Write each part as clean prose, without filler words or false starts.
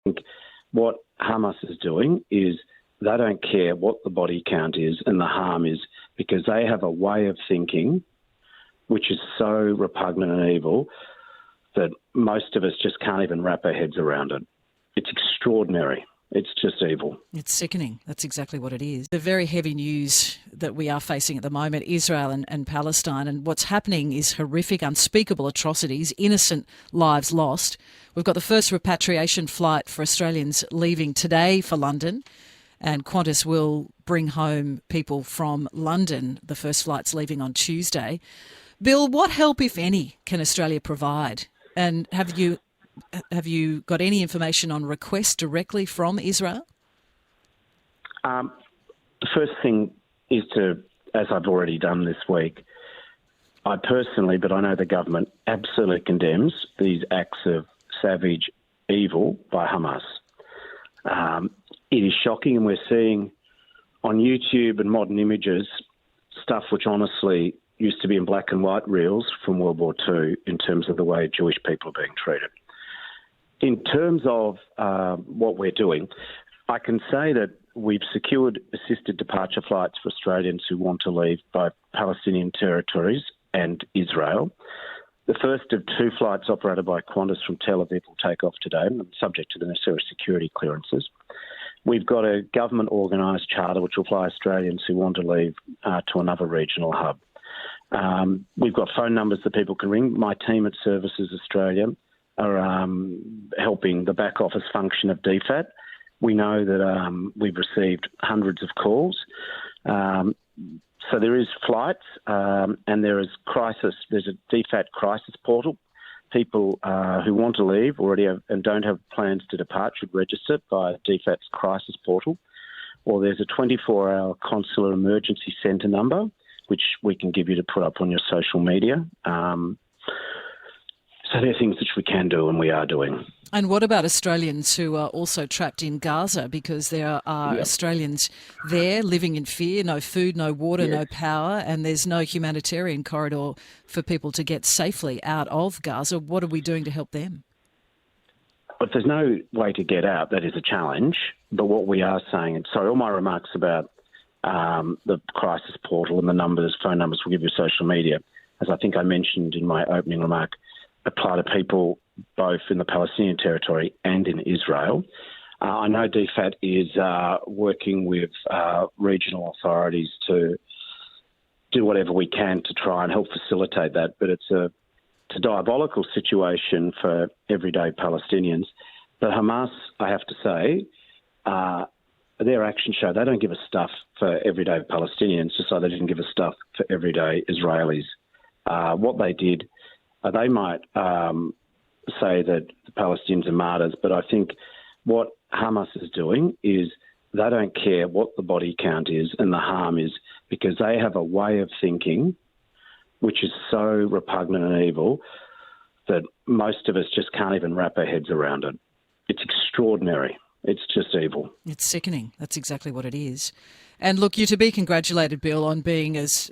think what Hamas is doing is they don't care what the body count is and the harm is, because they have a way of thinking which is so repugnant and evil that most of us just can't even wrap our heads around it. It's extraordinary. It's just evil. It's sickening. That's exactly what it is. The very heavy news that we are facing at the moment, Israel and Palestine, and what's happening is horrific, unspeakable atrocities, innocent lives lost. We've got the first repatriation flight for Australians leaving today for London, and Qantas will bring home people from London. The first flight's leaving on Tuesday. Bill, what help, if any, can Australia provide? And have you got any information on requests directly from Israel? The first thing is to, as I've already done this week, I personally, but I know the government, absolutely condemns these acts of savage evil by Hamas. It is shocking, and we're seeing on YouTube and modern images stuff which honestly used to be in black and white reels from World War II in terms of the way Jewish people are being treated. In terms of what we're doing, I can say that we've secured assisted departure flights for Australians who want to leave both Palestinian territories and Israel. The first of two flights operated by Qantas from Tel Aviv will take off today, subject to the necessary security clearances. We've got a government-organised charter which will fly Australians who want to leave to another regional hub. We've got phone numbers that people can ring. My team at Services Australia are helping the back office function of DFAT. We know that we've received hundreds of calls. So there is flights and there is crisis. There's a DFAT crisis portal. People who want to leave already have, and don't have plans to depart should register via DFAT's crisis portal. Or there's a 24-hour consular emergency centre number, which we can give you to put up on your social media. So there are things which we can do and we are doing. And what about Australians who are also trapped in Gaza? Because there are Australians there living in fear, no food, no water, no power, and there's no humanitarian corridor for people to get safely out of Gaza. What are we doing to help them? If there's no way to get out, that is a challenge. But what we are saying, and sorry, all my remarks about the crisis portal and the numbers, phone numbers we'll give you social media, as I think I mentioned in my opening remark, apply to people both in the Palestinian territory and in Israel. I know DFAT is working with regional authorities to do whatever we can to try and help facilitate that, but it's a diabolical situation for everyday Palestinians. But Hamas, I have to say, their actions show they don't give a stuff for everyday Palestinians, just like they didn't give a stuff for everyday Israelis. What they did, they might say that the Palestinians are martyrs, but I think what Hamas is doing is they don't care what the body count is and the harm is, because they have a way of thinking which is so repugnant and evil that most of us just can't even wrap our heads around it. It's extraordinary. It's just evil. It's sickening. That's exactly what it is. And look, you're to be congratulated, Bill, on being as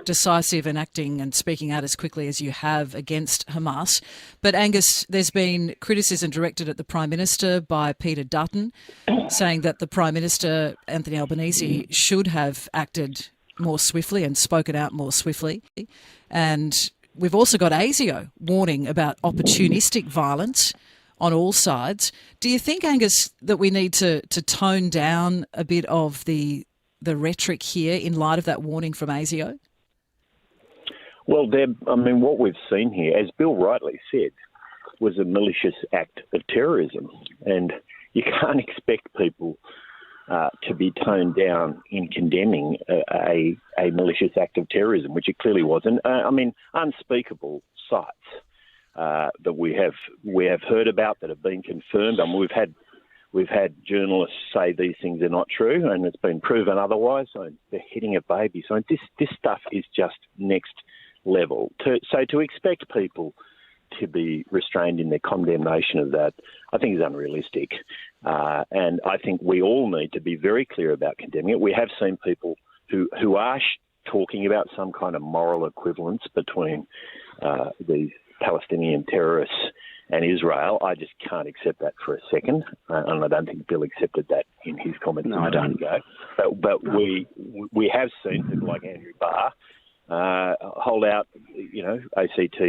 decisive and acting and speaking out as quickly as you have against Hamas. But Angus, there's been criticism directed at the Prime Minister by Peter Dutton, saying that the Prime Minister, Anthony Albanese, should have acted more swiftly and spoken out more swiftly. And we've also got ASIO warning about opportunistic violence on all sides. Do you think, Angus, that we need to tone down a bit of the rhetoric here in light of that warning from ASIO? Well, Deb, I mean, what we've seen here, as Bill rightly said, was a malicious act of terrorism. And you can't expect people to be toned down in condemning a malicious act of terrorism, which it clearly wasn't. I mean, unspeakable sights that we have heard about that have been confirmed. I mean, we've had journalists say these things are not true, and it's been proven otherwise. So they're hitting a baby. So this stuff is just next level. So to expect people to be restrained in their condemnation of that, I think is unrealistic. And I think we all need to be very clear about condemning it. We have seen people who are talking about some kind of moral equivalence between these Palestinian terrorists and Israel. I just can't accept that for a second, and I don't think Bill accepted that in his comments. No, I don't. Ago. But we have seen people like Andrew Barr hold out, ACT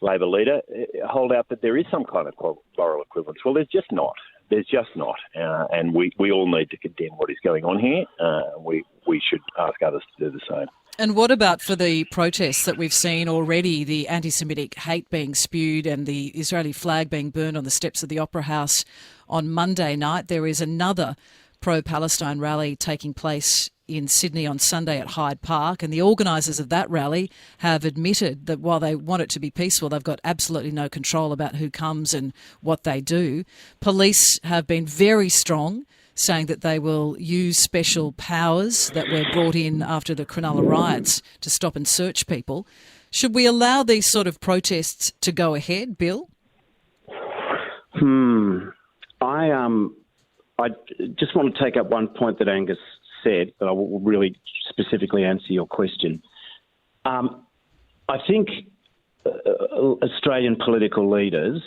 Labor leader, hold out that there is some kind of moral equivalence. Well, there's just not. And we all need to condemn what is going on here. We should ask others to do the same. And what about for the protests that we've seen already, the anti-Semitic hate being spewed and the Israeli flag being burned on the steps of the Opera House on Monday night? There is another pro-Palestine rally taking place in Sydney on Sunday at Hyde Park, and the organisers of that rally have admitted that while they want it to be peaceful, they've got absolutely no control about who comes and what they do. Police have been very strong, saying that they will use special powers that were brought in after the Cronulla riots to stop and search people. Should we allow these sort of protests to go ahead, Bill? I just want to take up one point that Angus said, but I will really specifically answer your question. I think Australian political leaders,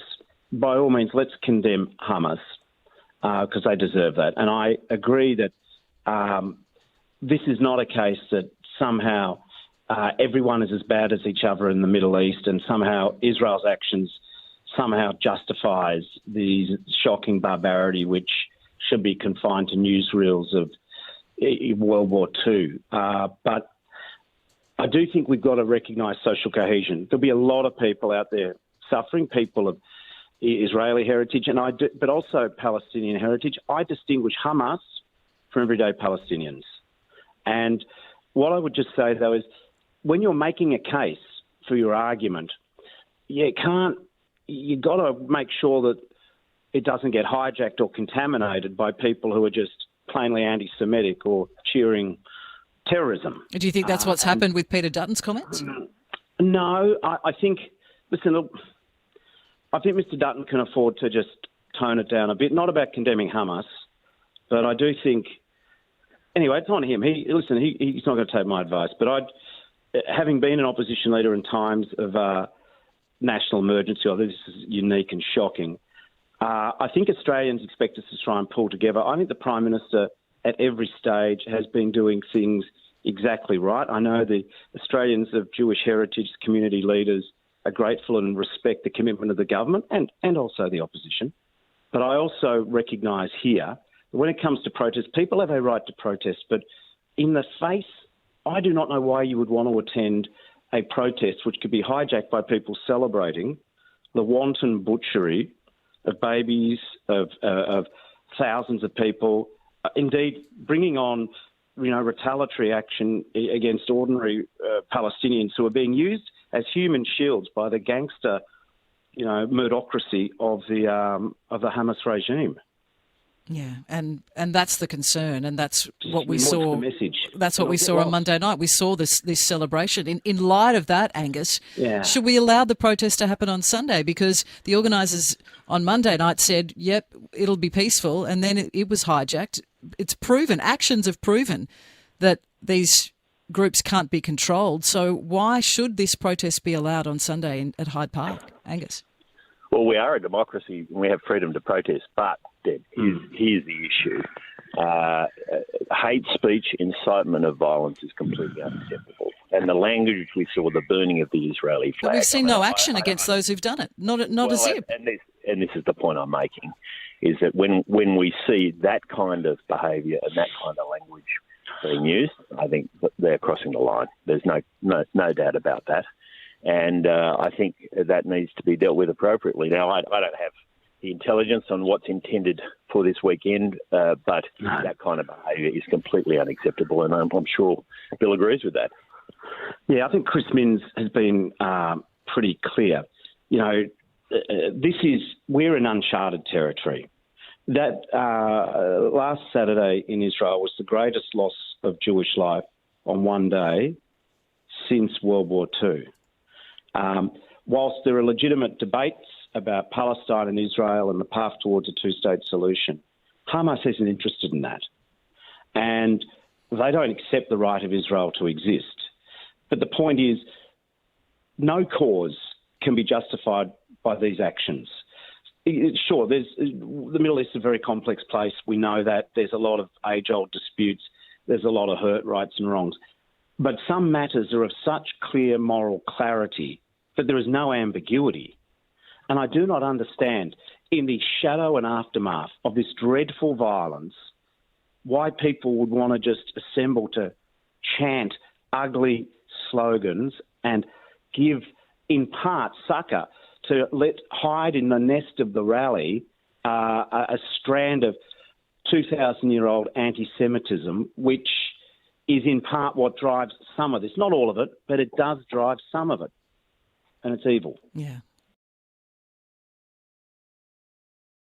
by all means, let's condemn Hamas, because they deserve that. And I agree that this is not a case that somehow everyone is as bad as each other in the Middle East and somehow Israel's actions somehow justifies the shocking barbarity which should be confined to newsreels of World War II. But I do think we've got to recognise social cohesion. There'll be a lot of people out there suffering, people of Israeli heritage, but also Palestinian heritage. I distinguish Hamas from everyday Palestinians. And what I would just say, though, is when you're making a case for your argument, you've got to make sure that it doesn't get hijacked or contaminated by people who are just plainly anti-Semitic or cheering terrorism. Do you think that's what's happened with Peter Dutton's comments? No, I think, listen, I think Mr. Dutton can afford to just tone it down a bit. Not about condemning Hamas, but I do think, anyway, it's on him. He's not going to take my advice. But having been an opposition leader in times of national emergency, although this is unique and shocking, I think Australians expect us to try and pull together. I think the Prime Minister at every stage has been doing things exactly right. I know the Australians of Jewish heritage community leaders are grateful and respect the commitment of the government and also the opposition. But I also recognise here that when it comes to protest, people have a right to protest. But in the face, I do not know why you would want to attend a protest which could be hijacked by people celebrating the wanton butchery of babies, of thousands of people, indeed bringing on, retaliatory action against ordinary Palestinians who are being used as human shields by the gangster, murderocracy of the Hamas regime. Yeah, and that's the concern, and that's what we saw. The message. That's what we saw on Monday night. We saw this celebration. In light of that, Angus, should we allow the protest to happen on Sunday? Because the organisers on Monday night said, "Yep, it'll be peaceful," and then it was hijacked. It's proven. Actions have proven that these groups can't be controlled. So why should this protest be allowed on Sunday at Hyde Park, Angus? Well, we are a democracy and we have freedom to protest, but Deb, here's the issue. Hate speech, incitement of violence is completely unacceptable. And the language we saw, the burning of the Israeli flag. But we've seen no action against those who've done it, not a zip. And this is the point I'm making, is that when we see that kind of behaviour and that kind of language being used, I think they're crossing the line. There's no doubt about that. And I think that needs to be dealt with appropriately. Now, I don't have the intelligence on what's intended for this weekend, but that kind of behaviour is completely unacceptable, and I'm sure Bill agrees with that. Yeah, I think Chris Minns has been pretty clear. We're in uncharted territory. That last Saturday in Israel was the greatest loss of Jewish life on one day since World War II. Whilst there are legitimate debates about Palestine and Israel and the path towards a two-state solution, Hamas isn't interested in that. And they don't accept the right of Israel to exist. But the point is, no cause can be justified by these actions. Sure, the Middle East is a very complex place. We know that. There's a lot of age-old disputes. There's a lot of hurt, rights and wrongs. But some matters are of such clear moral clarity that there is no ambiguity. And I do not understand, in the shadow and aftermath of this dreadful violence, why people would want to just assemble to chant ugly slogans and give, in part, succour to let hide in the nest of the rally a strand of 2,000-year-old anti-Semitism, which is in part what drives some of this. Not all of it, but it does drive some of it. And it's evil. Yeah.